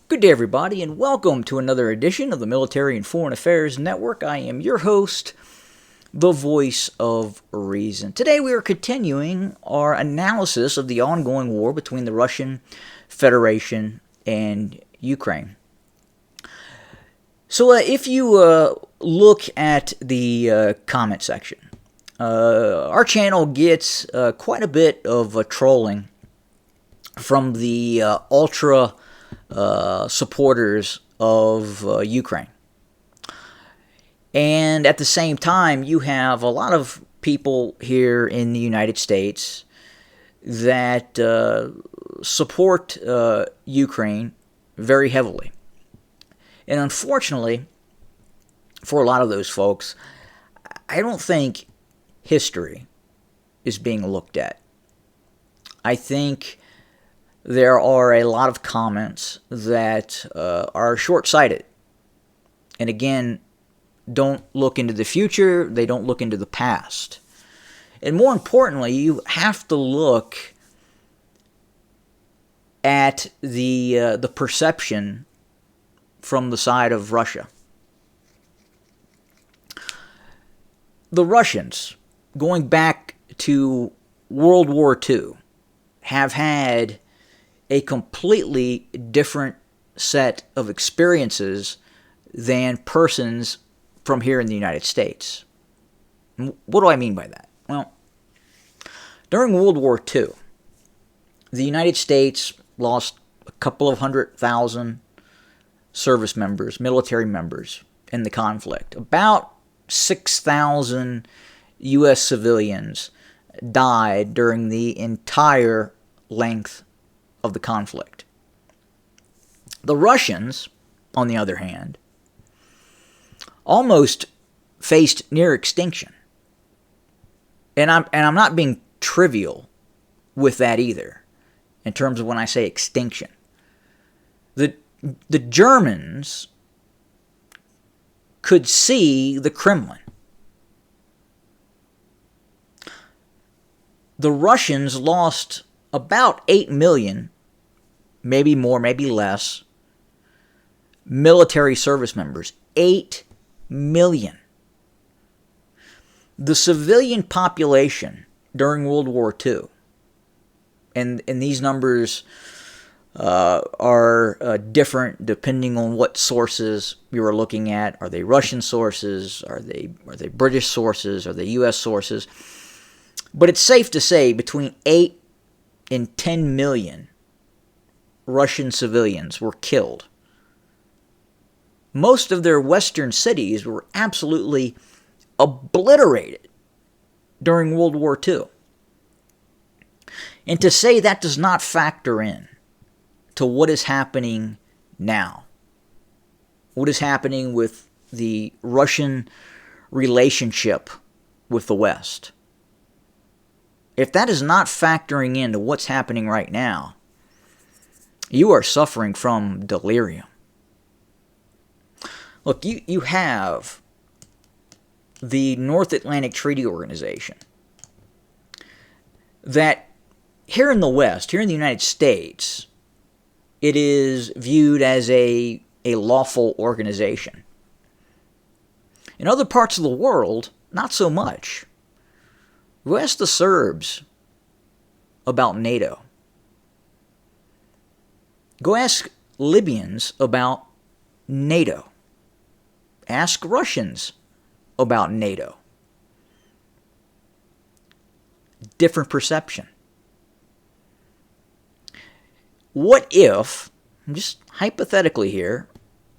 Good day, everybody, and welcome to another edition of the Military and Foreign Affairs Network. I am your host, the voice of reason. Today, we are continuing our analysis of the ongoing war between the Russian Federation and Ukraine. So, if you look at the comment section, our channel gets quite a bit of trolling from the ultra supporters of Ukraine. And at the same time, you have a lot of people here in the United States that support Ukraine very heavily. And unfortunately, for a lot of those folks, I don't think history is being looked at. I think there are a lot of comments that are short-sighted. And again, don't look into the future, they don't look into the past. And more importantly, you have to look at the perception from the side of Russia. The Russians, going back to World War II, have had a completely different set of experiences than persons from here in the United States. What do I mean by that? Well, during World War II, the United States lost a couple of 100,000 service members, military members, in the conflict. About 6,000 U.S. civilians died during the entire length of the conflict. The Russians, on the other hand, almost faced near extinction. And I'm not being trivial with that either, in terms of when I say extinction. The Germans could see the Kremlin. The Russians lost about 8 million, maybe more, maybe less, military service members. 8 million. The civilian population during World War II, and these numbers are different depending on what sources you are looking at. Are they Russian sources? Are they British sources? Are they U.S. sources? But it's safe to say between 8 and 10 million Russian civilians were killed. Most of their western cities were absolutely obliterated during World War II. And to say that does not factor in to what is happening now. What is happening with the Russian relationship with the West. If that is not factoring into what's happening right now, you are suffering from delirium. Look, you have the North Atlantic Treaty Organization that here in the West, here in the United States, it is viewed as a lawful organization. In other parts of the world, not so much. Go ask the Serbs about NATO. Go ask Libyans about NATO. Ask Russians about NATO. Different perception. What if, just hypothetically here,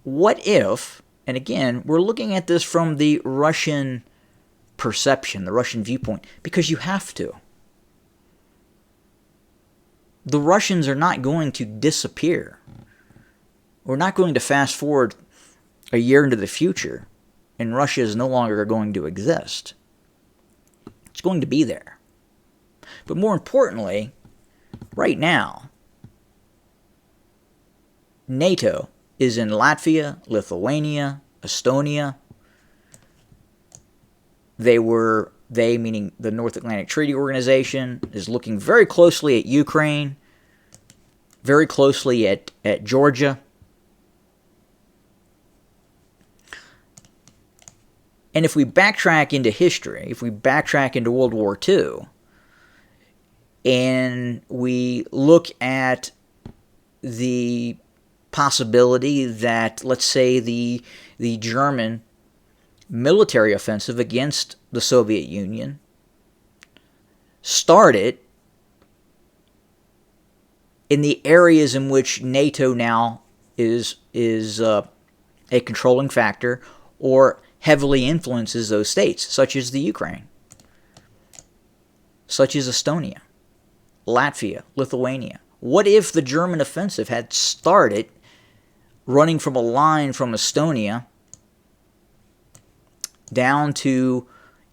what if, and again, we're looking at this from the Russian perception, the Russian viewpoint, because you have to. The Russians are not going to disappear. We're not going to fast forward a year into the future and Russia is no longer going to exist. It's going to be there. But more importantly, right now, NATO is in Latvia, Lithuania, Estonia. They, meaning the North Atlantic Treaty Organization, is looking very closely at Ukraine, very closely at Georgia, And if we backtrack into history, if we backtrack into World War II, and we look at the possibility that, let's say, the German military offensive against the Soviet Union started in the areas in which NATO now is a controlling factor or heavily influences those states, such as the Ukraine, such as Estonia, Latvia, Lithuania. What if the German offensive had started running from a line from Estonia down to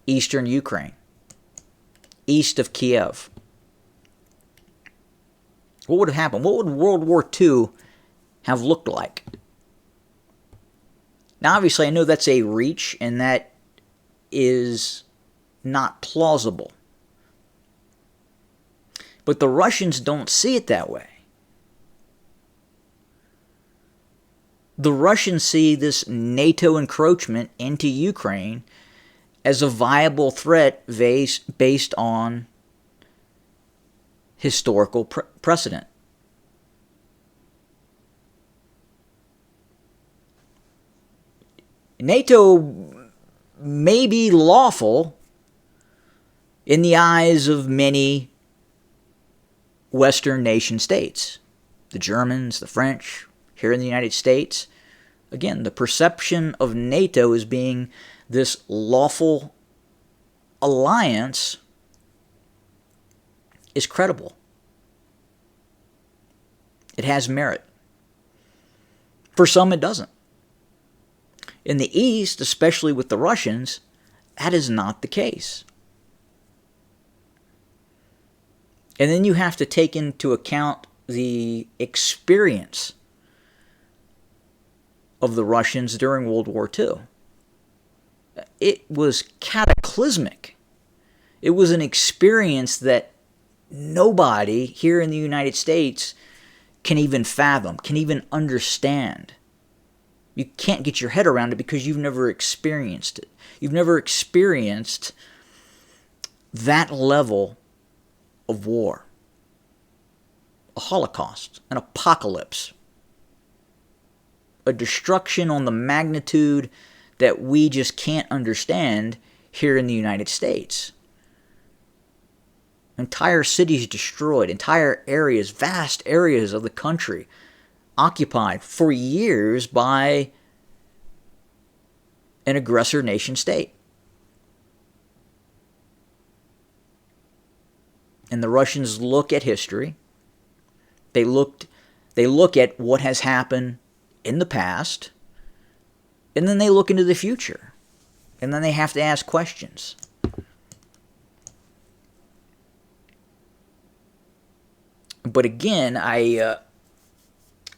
eastern Ukraine, east of Kiev? What would have happened? What would World War II have looked like? Now, obviously, I know that's a reach, and that is not plausible. But the Russians don't see it that way. The Russians see this NATO encroachment into Ukraine as a viable threat based on historical precedent. NATO may be lawful in the eyes of many Western nation states, the Germans, the French, here in the United States. Again, the perception of NATO as being this lawful alliance is credible. It has merit. For some, it doesn't. In the East, especially with the Russians, that is not the case. And then you have to take into account the experience of the Russians during World War II. It was cataclysmic. It was an experience that nobody here in the United States can even fathom, can even understand. You can't get your head around it because you've never experienced it. You've never experienced that level of war. A holocaust, an apocalypse, a destruction on the magnitude that we just can't understand here in the United States. Entire cities destroyed, entire areas, vast areas of the country occupied for years by an aggressor nation state. And the Russians look at history. They look at what has happened in the past, and then they look into the future. And then they have to ask questions. But again, I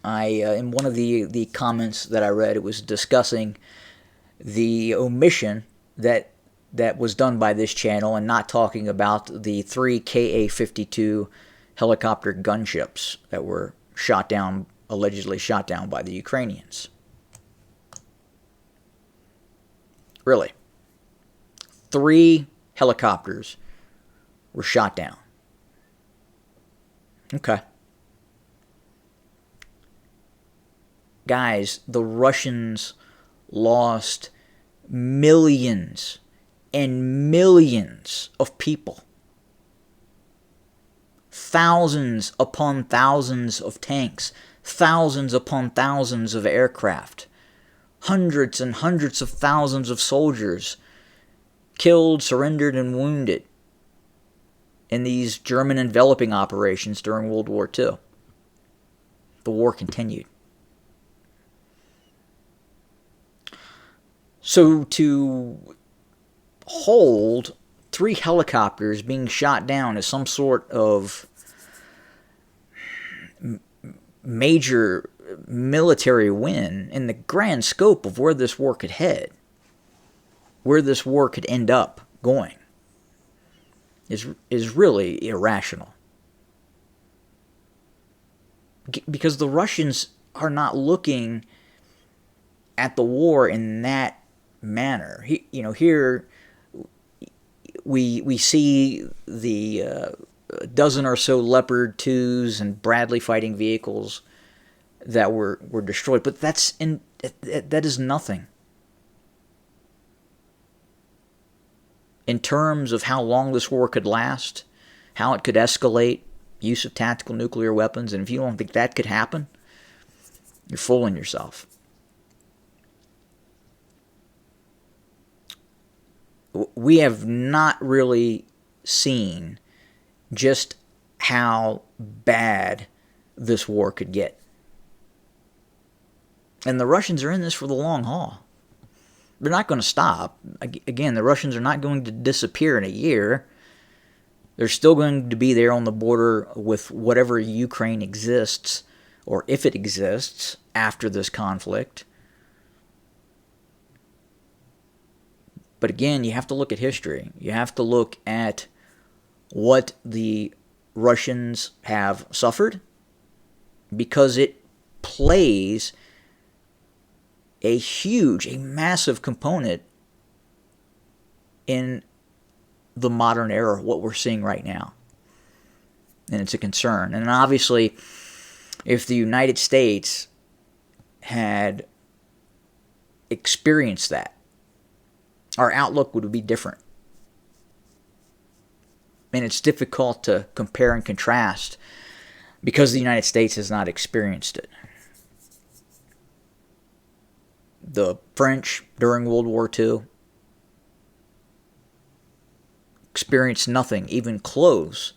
in one of the comments that I read, it was discussing the omission that was done by this channel and not talking about the 3 Ka-52 helicopter gunships that were shot down, allegedly shot down by the Ukrainians. Really. 3 helicopters were shot down. Okay. Guys, the Russians lost millions and millions of people. Thousands upon thousands of tanks. Thousands upon thousands of aircraft. Hundreds and hundreds of thousands of soldiers killed, surrendered, and wounded in these German enveloping operations during World War II. The war continued. So to hold 3 helicopters being shot down as some sort of major military win in the grand scope of where this war could head, where this war could end up going, is really irrational. Because the Russians are not looking at the war in that manner. Here we see the dozen or so Leopard 2s and Bradley fighting vehicles that were destroyed, but that is nothing in terms of how long this war could last, how it could escalate, use of tactical nuclear weapons. And if you don't think that could happen, you're fooling yourself. We have not really seen just how bad this war could get. And the Russians are in this for the long haul. They're not going to stop. Again, the Russians are not going to disappear in a year. They're still going to be there on the border with whatever Ukraine exists, or if it exists, after this conflict. But again, you have to look at history. You have to look at what the Russians have suffered, because it plays a massive component in the modern era, what we're seeing right now. And it's a concern. And obviously, if the United States had experienced that, our outlook would be different. And it's difficult to compare and contrast because the United States has not experienced it. The French during World War II experienced nothing even close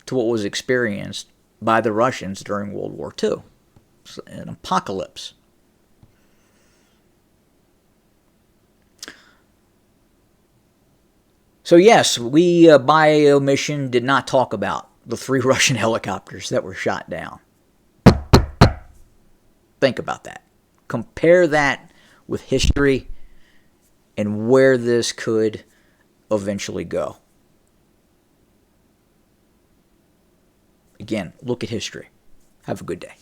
to what was experienced by the Russians during World War II. It's an apocalypse. So yes, we by omission did not talk about the 3 Russian helicopters that were shot down. Think about that. Compare that with history and where this could eventually go. Again, look at history. Have a good day.